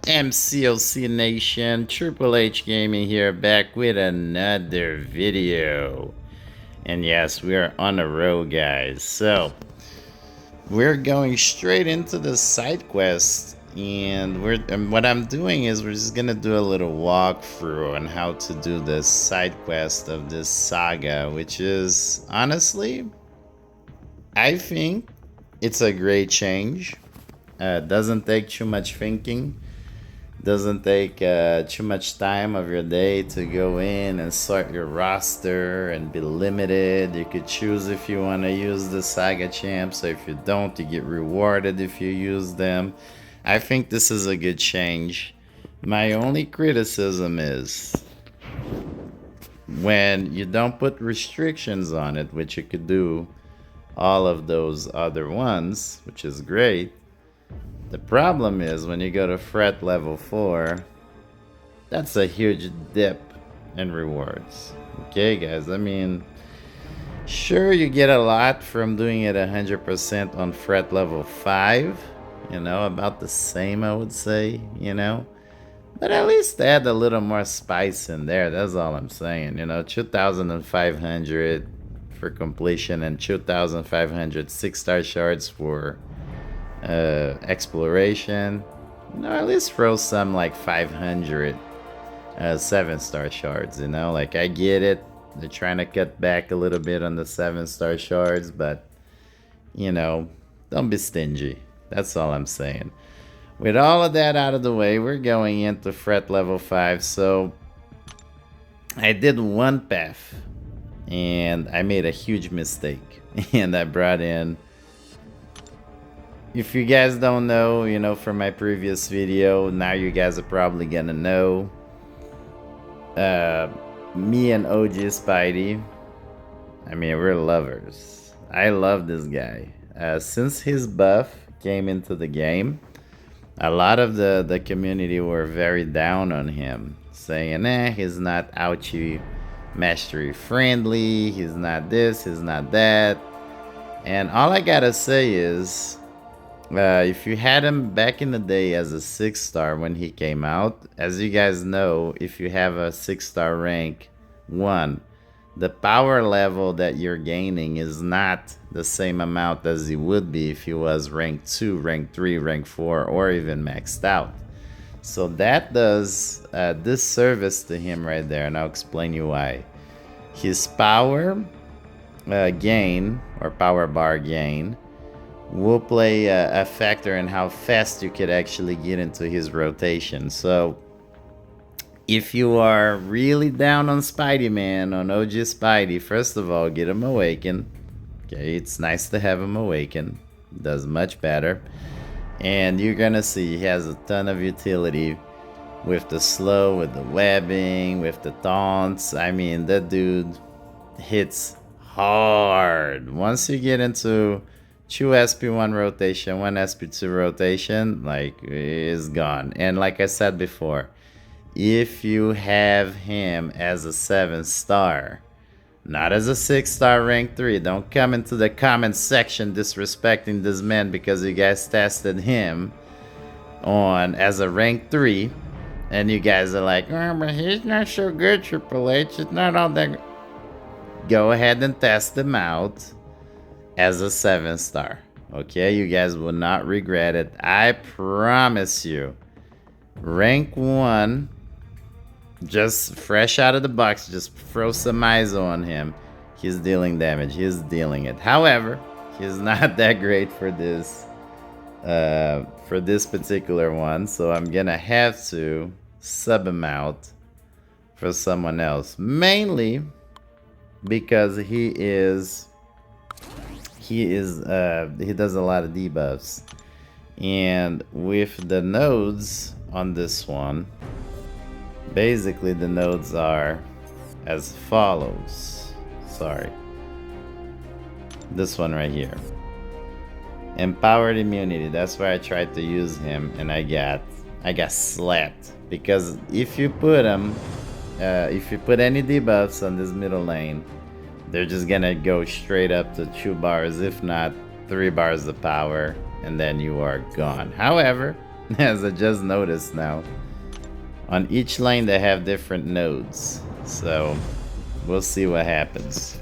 mcoc Nation, Triple H Gaming here, back with another video. And yes, we are on a roll, guys. So we're going straight into the side quest, and what I'm doing is we're just gonna do a little walkthrough on how to do the side quest of this saga, which is honestly, I think it's a great change. Doesn't take too much thinking. Doesn't take too much time of your day to go in and sort your roster and be limited. You could choose if you want to use the saga champs, or if you don't, you get rewarded if you use them. I think this is a good change. My only criticism is when you don't put restrictions on it, which you could do all of those other ones, which is great. The problem is when you go to threat level 4, that's a huge dip in rewards. Okay, guys, I mean, sure, you get a lot from doing it 100% on threat level 5, about the same, I would say, but at least add a little more spice in there. That's all I'm saying. 2,500 for completion and 2,500 6-star shards for exploration. At least throw some like 500 7-star shards. Like, I get it, they're trying to cut back a little bit on the 7-star shards, but don't be stingy. That's all I'm saying. With all of that out of the way, we're going into threat level 5. So I did one path and I made a huge mistake. And I brought in, if you guys don't know, from my previous video, now you guys are probably gonna know. Me and OG Spidey, I mean, we're lovers. I love this guy. Since his buff came into the game, a lot of the community were very down on him, saying, he's not ouchie mastery friendly, he's not this, he's not that. And all I gotta say is, if you had him back in the day as a 6-star when he came out, as you guys know, if you have a 6-star rank 1, the power level that you're gaining is not the same amount as it would be if he was rank 2, rank 3, rank 4, or even maxed out. So that does disservice to him right there, and I'll explain you why. His power gain, or power bar gain, will play a factor in how fast you could actually get into his rotation. So if you are really down on Spidey Man, on OG Spidey, first of all, get him awakened. Okay, it's nice to have him awakened. Does much better. And you're gonna see he has a ton of utility with the slow, with the webbing, with the taunts. I mean, that dude hits hard. Once you get into 2 SP1 rotation, 1 SP2 rotation, like, is gone. And like I said before, if you have him as a 7-star, not as a 6-star rank 3, don't come into the comment section disrespecting this man because you guys tested him on as a rank 3, and you guys are like, but he's not so good, Triple H, it's not all that. Go ahead and test him out as a 7-star. Okay, you guys will not regret it. I promise you. Rank 1, just fresh out of the box, just throw some eyes on him. He's dealing damage. He's dealing it. However, he's not that great for this particular one, so I'm gonna have to sub him out for someone else, mainly because he does a lot of debuffs, and with the nodes on this one, basically the nodes are as follows. Sorry, this one right here, empowered immunity. That's where I tried to use him, and I got slapped, because if you put him if you put any debuffs on this middle lane, they're just gonna go straight up to 2 bars, if not 3 bars of power, and then you are gone. However, as I just noticed now. On each lane they have different nodes, so we'll see what happens.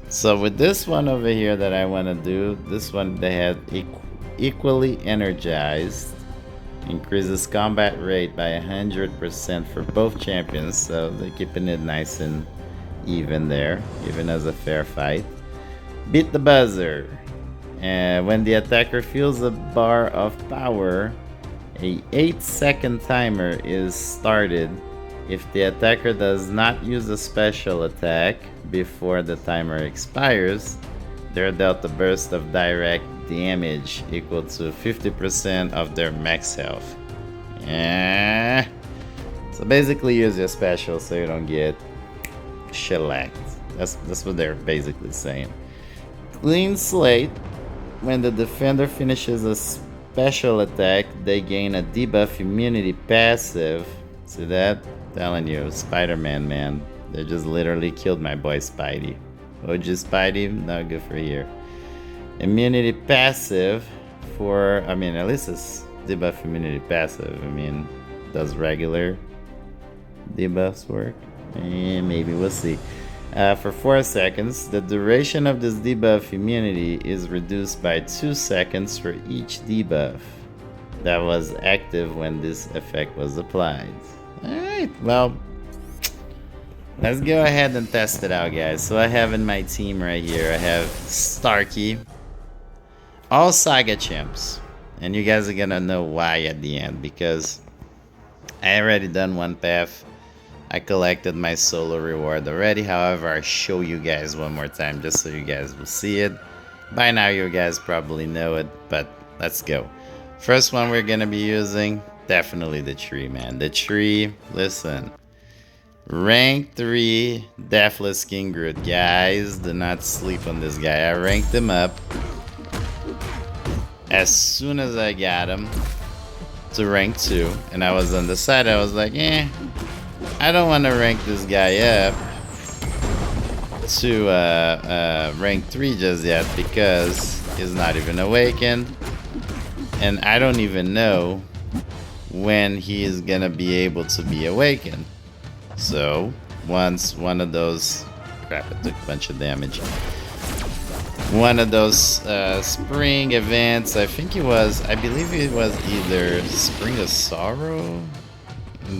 So with this one over here that I want to do, this one they have equally energized, increases combat rate by 100% for both champions, so they're keeping it nice and even there, giving us a fair fight. Beat the buzzer. And when the attacker feels a bar of power, a 8-second timer is started. If the attacker does not use a special attack before the timer expires, they're dealt a burst of direct damage equal to 50% of their max health. Yeah. So basically use your special so you don't get shellacked. That's what they're basically saying. Clean slate. When the defender finishes a special attack, they gain a debuff immunity passive. See that? Telling you, Spider-Man, man. They just literally killed my boy Spidey. OG Spidey, not good for here. Immunity passive for, I mean, at least it's debuff immunity passive. I mean, does regular debuffs work? Maybe, we'll see. For 4 seconds, the duration of this debuff immunity is reduced by 2 seconds for each debuff that was active when this effect was applied. Alright, well, let's go ahead and test it out, guys. So I have in my team right here, I have Starkey, all Saga champs, and you guys are gonna know why at the end, because I already done one path. I collected my solo reward already. However, I'll show you guys one more time just so you guys will see it. By now you guys probably know it, but let's go. First one we're gonna be using, definitely the tree, man. The tree, listen. Rank 3 Deathless King Groot. Guys, do not sleep on this guy. I ranked him up as soon as I got him to rank 2. And I was on the side, I was like, I don't want to rank this guy up to rank 3 just yet because he's not even awakened. And I don't even know when he is going to be able to be awakened. So, once one of those... Crap, it took a bunch of damage. One of those spring events, I think it was... I believe it was either Spring of Sorrow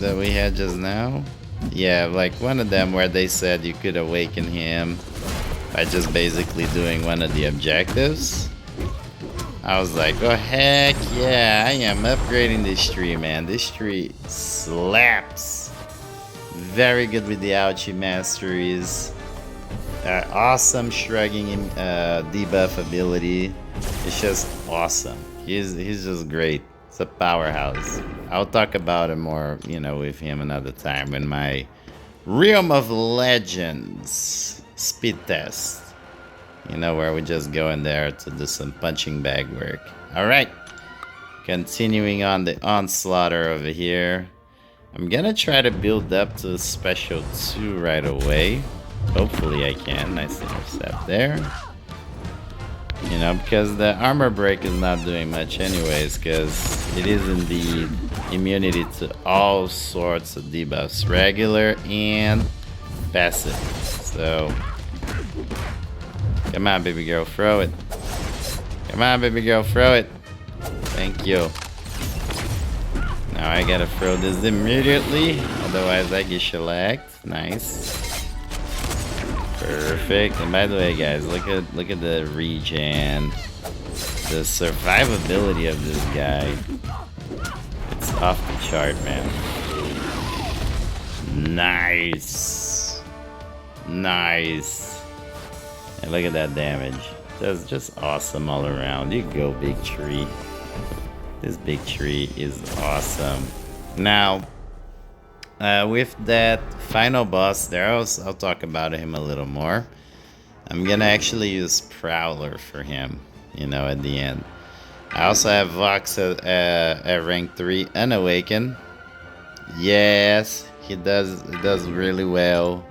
that we had just now. Yeah, like one of them where they said you could awaken him by just basically doing one of the objectives. I was like, oh heck yeah, I am upgrading this tree, man. This tree slaps. Very good with the ouchie masteries. Awesome shrugging debuff ability. It's just awesome. He's just great. It's a powerhouse. I'll talk about it more, you know, with him another time in my Realm of Legends speed test. You know, where we just go in there to do some punching bag work. Alright. Continuing on the onslaughter over here. I'm gonna try to build up to a special 2 right away. Hopefully I can. Nice intercept there. You know, because the armor break is not doing much anyways, because it is indeed immunity to all sorts of debuffs, regular and passive. So, come on, baby girl, throw it. Come on, baby girl, throw it. Thank you. Now I gotta throw this immediately, otherwise I get shellacked. Nice. Perfect. And by the way, guys, look at the regen, the survivability of this guy. It's off the chart, man. Nice, nice. And look at that damage. That's just awesome all around. You go, big tree. This big tree is awesome. Now, with that final boss there, I'll talk about him a little more. I'm gonna actually use Prowler for him, you know, at the end. I also have Vox at rank 3 unawakened. Yes, he does really well.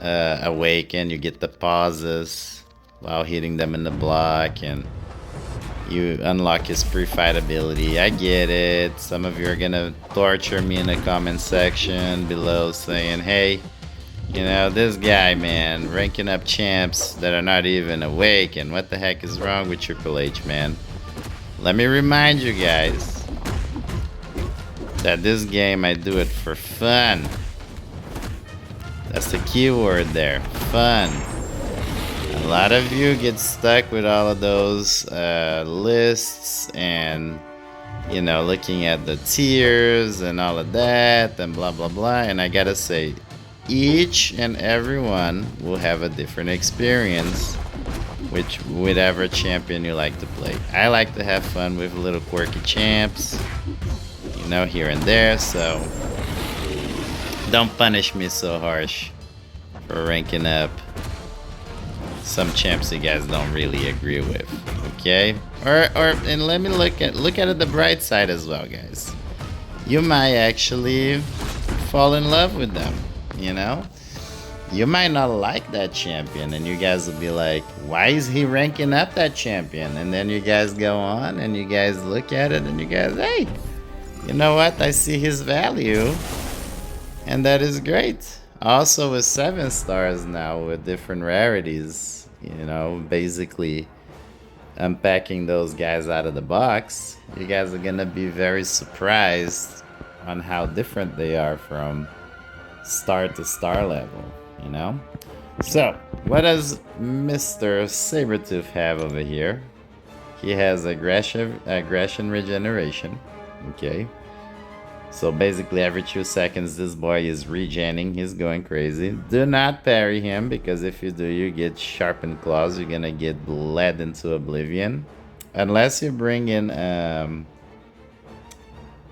Awaken, you get the pauses while hitting them in the block, and you unlock his pre-fight ability. I get it. Some of you are gonna torture me in the comment section below saying, hey, you know, this guy, man, ranking up champs that are not even awake, and what the heck is wrong with Triple H, man? Let me remind you guys that this game, I do it for fun. That's the key word there, fun. A lot of you get stuck with all of those lists and, you know, looking at the tiers and all of that and blah, blah, blah. And I gotta say, each and every one will have a different experience with whatever champion you like to play. I like to have fun with little quirky champs, you know, here and there. So don't punish me so harsh for ranking up some champs you guys don't really agree with, okay? And let me look at it the bright side as well, guys. You might actually fall in love with them, you know? You might not like that champion, and you guys will be like, why is he ranking up that champion? And then you guys go on and you guys look at it and you guys, hey, you know what? I see his value, and that is great. Also with 7 stars now with different rarities, you know, basically unpacking those guys out of the box, you guys are gonna be very surprised on how different they are from star to star level, you know? So, what does Mr. Sabretooth have over here? He has aggression regeneration, okay? So basically every 2 seconds this boy is regenning, he's going crazy. Do not parry him, because if you do, you get sharpened claws, you're gonna get bled into oblivion. Unless you bring in,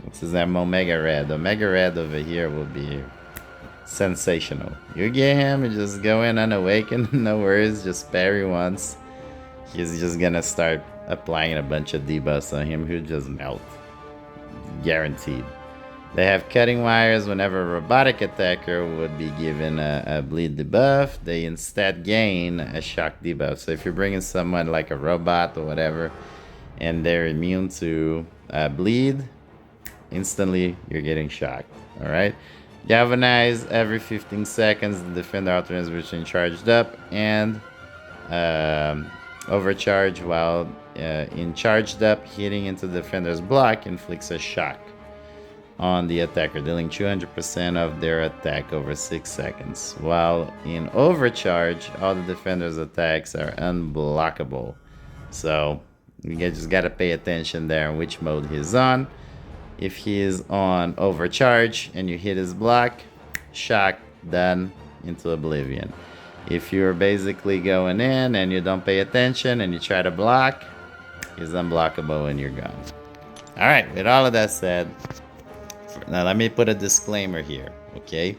what's his name, Omega Red. Omega Red over here will be sensational. You get him, you just go in unawakened, no worries, just parry once. He's just gonna start applying a bunch of debuffs on him, he'll just melt. Guaranteed. They have cutting wires. Whenever a robotic attacker would be given a bleed debuff, they instead gain a shock debuff. So if you're bringing someone like a robot or whatever, and they're immune to bleed, instantly you're getting shocked. Alright? Galvanize every 15 seconds. The defender alternates between charged up and overcharge. While in charged up, hitting into the defender's block inflicts a shock on the attacker, dealing 200% of their attack over 6 seconds. While in overcharge, all the defender's attacks are unblockable. So you just gotta pay attention there on which mode he's on. If he is on overcharge and you hit his block, shock, done, into oblivion. If you're basically going in and you don't pay attention and you try to block, he's unblockable and you're gone. Alright, with all of that said, now let me put a disclaimer here, okay?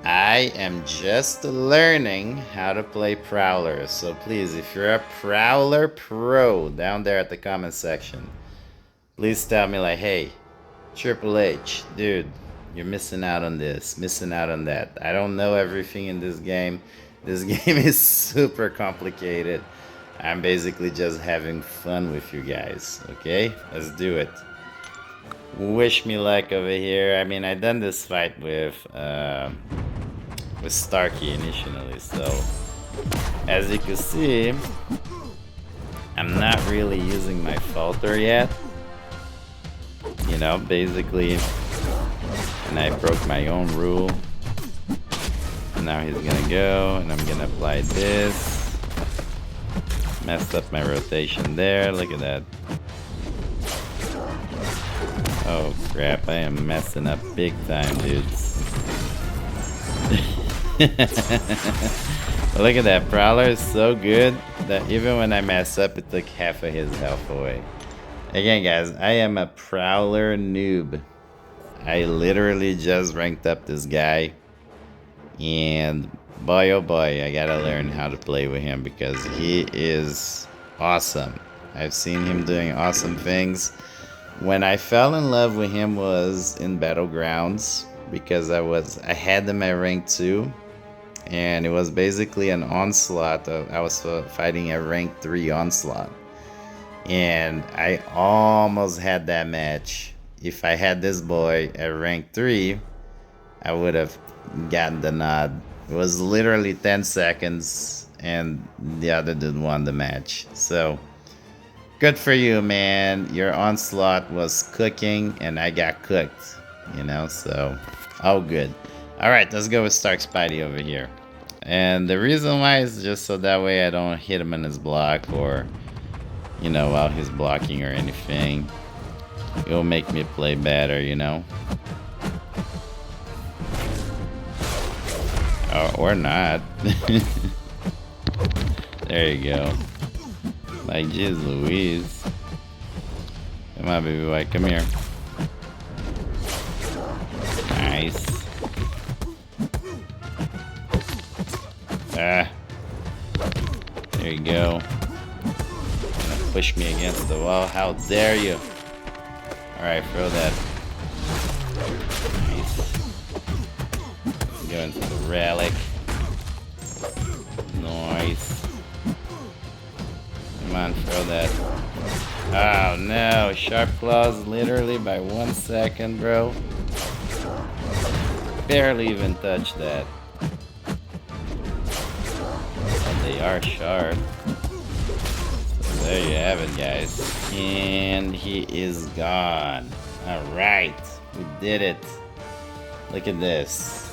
I am just learning how to play Prowlers, so please, if you're a Prowler pro down there at the comment section, please tell me like, hey, Triple H, dude, you're missing out on this, missing out on that. I don't know everything in this game. This game is super complicated. I'm basically just having fun with you guys, okay? Let's do it. Wish me luck over here. I mean, I done this fight with Starkey initially, so as you can see, I'm not really using my falter yet. You know, basically, and I broke my own rule. And now he's gonna go, and I'm gonna apply this. Messed up my rotation there. Look at that. Oh crap, I am messing up big time, dudes. Look at that, Prowler is so good that even when I mess up, it took half of his health away. Again guys, I am a Prowler noob. I literally just ranked up this guy, and boy oh boy, I gotta learn how to play with him because he is awesome. I've seen him doing awesome things. When I fell in love with him was in Battlegrounds, because I had him at rank 2, and it was basically an onslaught of, I was fighting a rank 3 onslaught. And I almost had that match. If I had this boy at rank 3, I would have gotten the nod. It was literally 10 seconds, and the other dude won the match. So, good for you, man. Your onslaught was cooking, and I got cooked. You know, so, all good. Alright, let's go with Stark Spidey over here. And the reason why is just so that way I don't hit him in his block or, you know, while he's blocking or anything. It'll make me play better, you know. Or not. There you go. Like, jeez Louise. Come on, baby boy, come here. Nice. Ah. There you go. Push me against the wall. How dare you? Alright, throw that. Nice. Go into the relic. Nice. Come on, throw that. Oh no, sharp claws literally by 1 second, bro. Barely even touched that. But they are sharp. So there you have it, guys. And he is gone. Alright, we did it. Look at this.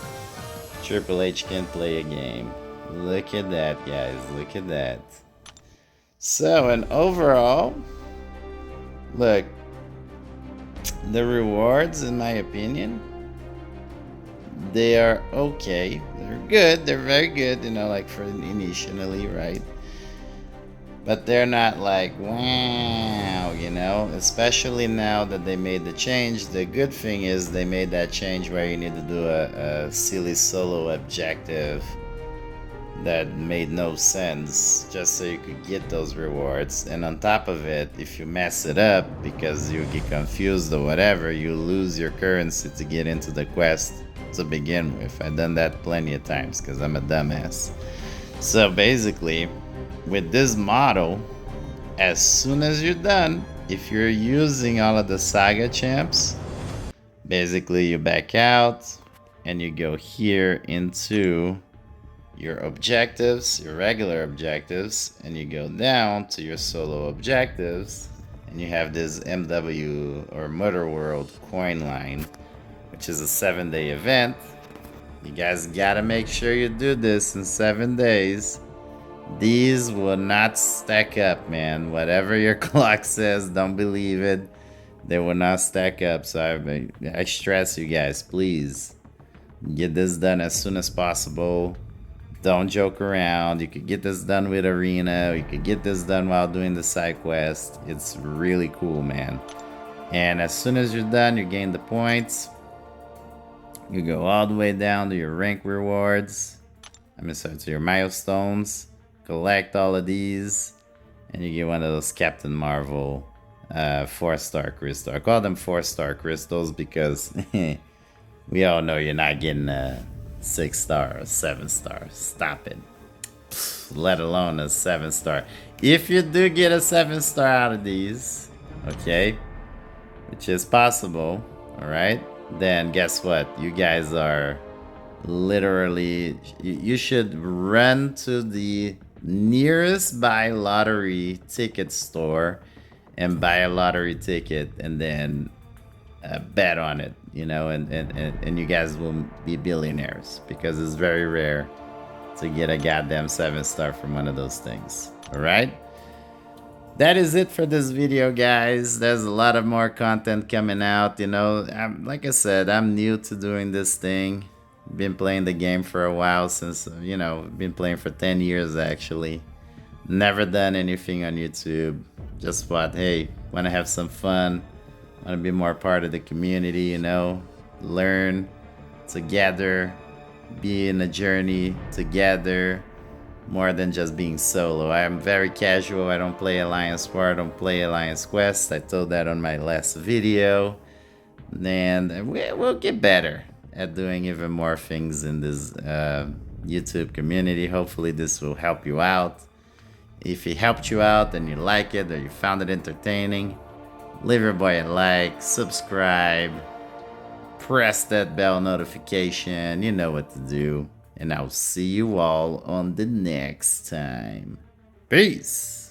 Triple H can play a game. Look at that, guys. Look at that. So, and overall, look, the rewards, in my opinion, they are okay. They're good. They're very good, you know, like for initially, right? But they're not like, wow, you know, especially now that they made the change. The good thing is they made that change where you need to do a silly solo objective that made no sense just so you could get those rewards. And on top of it, if you mess it up because you get confused or whatever, you lose your currency to get into the quest to begin with. I've done that plenty of times because I'm a dumbass. So basically, with this model, as soon as you're done, if you're using all of the saga champs, basically you back out and you go here into your objectives, your regular objectives, and you go down to your solo objectives, and you have this MW or Mother World coin line, which is a 7-day event. You guys gotta make sure you do this in 7 days. These will not stack up, man. Whatever your clock says, don't believe it. They will not stack up. So I stress you guys, please get this done as soon as possible. Don't joke around. You could get this done with Arena. You could get this done while doing the side quest. It's really cool, man. And as soon as you're done, you gain the points. You go all the way down to your rank rewards. Sorry, to your milestones. Collect all of these, and you get one of those Captain Marvel 4-star crystals. I call them 4-star crystals because we all know you're not getting a 6-star or 7-star. Stop it. Let alone a 7-star. If you do get a 7-star out of these, okay, which is possible, all right, then guess what? You guys are literally, you should run to the nearest buy lottery ticket store and buy a lottery ticket and then bet on it, you know, and you guys will be billionaires because it's very rare to get a goddamn 7-star from one of those things. All right, that is it for this video, guys. There's a lot of more content coming out, you know. Like I said, I'm new to doing this thing. Been playing the game for a while, since, you know, been playing for 10 years actually. Never done anything on YouTube. Just thought, hey, want to have some fun, want to be more part of the community, you know, learn together, be in a journey together, more than just being solo. I am very casual. I don't play Alliance War, I don't play Alliance Quest. I told that on my last video, and we'll get better at doing even more things in this YouTube community. Hopefully this will help you out. If it helped you out and you like it or you found it entertaining, leave your boy a like, subscribe, press that bell notification. You know what to do. And I'll see you all on the next time. Peace!